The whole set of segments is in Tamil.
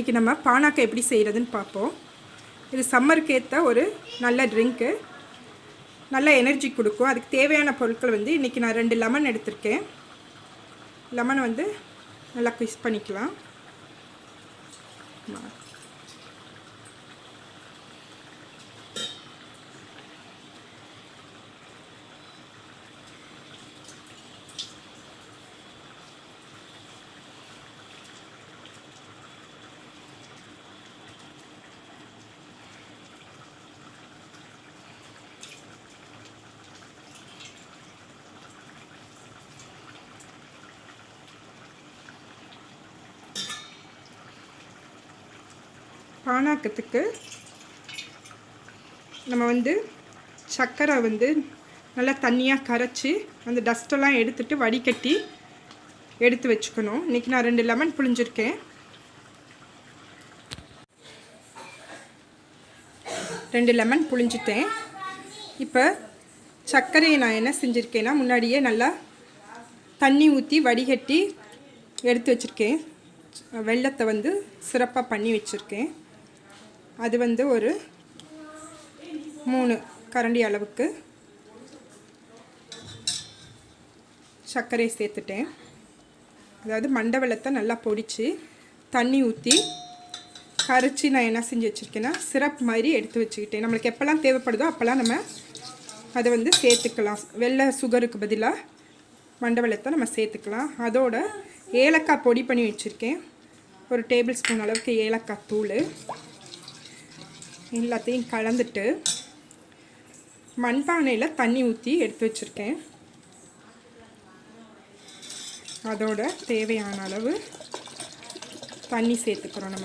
இன்றைக்கி நம்ம பானாக்கம் எப்படி செய்கிறதுன்னு பார்ப்போம். இது சம்மருக்கு ஏற்ற ஒரு நல்ல ட்ரிங்க்கு, நல்ல எனர்ஜி கொடுக்கும். அதுக்கு தேவையான பொருட்கள் வந்து இன்றைக்கி நான் 2 லெமன் எடுத்திருக்கேன். லெமனை வந்து நல்லா குவிஸ் பண்ணிக்கலாம். பானாக்கத்துக்கு நம்ம வந்து சர்க்கரை வந்து நல்லா தண்ணியாக கரைச்சி அந்த டஸ்ட்டெல்லாம் எடுத்துட்டு வடிகட்டி எடுத்து வச்சுக்கணும். இன்றைக்கி நான் 2 லெமன் புழிஞ்சிருக்கேன். 2 லெமன் புழிஞ்சிட்டேன். இப்போ சர்க்கரையை நான் என்ன செஞ்சுருக்கேன்னா, முன்னாடியே நல்லா தண்ணி ஊற்றி வடிகட்டி எடுத்து வச்சுருக்கேன். வெல்லத்தை வந்து சிறப்பாக பண்ணி வச்சுருக்கேன். அது வந்து ஒரு 3 கரண்டி அளவுக்கு சர்க்கரை சேர்த்துட்டேன். அதாவது மண்டை வெல்லத்தை நல்லா பொடிச்சு தண்ணி ஊற்றி கரைச்சி நான் என்ன செஞ்சு வச்சுருக்கேன்னா, சிரப் மாதிரி எடுத்து வச்சுக்கிட்டேன். நம்மளுக்கு எப்போல்லாம் தேவைப்படுதோ அப்போல்லாம் நம்ம அதை வந்து சேர்த்துக்கலாம். வெள்ளை சுகருக்கு பதிலாக மண்டை வெல்லத்தை நம்ம சேர்த்துக்கலாம். அதோட ஏலக்காய் பொடி பண்ணி வச்சுருக்கேன். ஒரு டேபிள் ஸ்பூன் அளவுக்கு ஏலக்காய் தூள் எல்லாத்தையும் கலந்துட்டு மண்பானையில் தண்ணி ஊற்றி எடுத்து வச்சுருக்கேன். அதோட தேவையான அளவு தண்ணி சேர்த்துக்கிறோம்.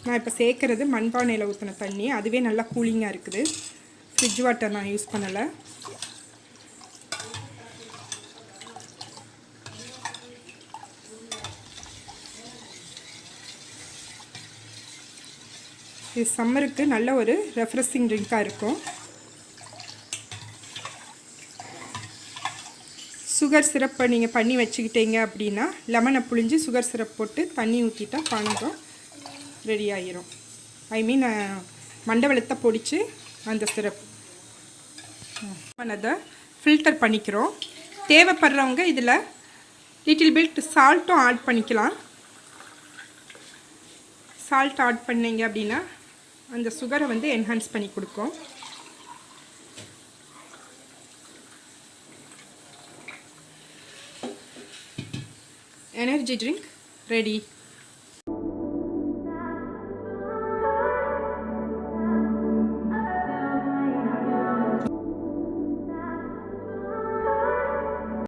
நான் இப்போ சேர்க்குறது மண்பானையில் ஊற்றின தண்ணி. அதுவே நல்லா கூலிங்காக இருக்குது. ஃப்ரிட்ஜ் வாட்டர் நான் யூஸ் பண்ணலை. இது சம்மருக்கு நல்ல ஒரு ரெஃப்ரெஷிங் ட்ரிங்காக இருக்கும். சுகர் சிரப்பை நீங்கள் பண்ணி வச்சுக்கிட்டீங்க அப்படின்னா, லெமனை புழிஞ்சு சுகர் சிரப் போட்டு தண்ணி ஊற்றிட்டா பானகம் ரெடி ஆகிரும். மண்டை வெல்லத்தை பொடிச்சு அந்த சிரப் பண்ணதை ஃபில்டர் பண்ணிக்கிறோம். தேவைப்படுறவங்க இதில் லிட்டில் பிட் சால்ட்டும் ஆட் பண்ணிக்கலாம். சால்ட் ஆட் பண்ணிங்க அப்படின்னா அந்த சுகரை வந்து என்ஹான்ஸ் பண்ணி கொடுக்கும். Energy drink ready.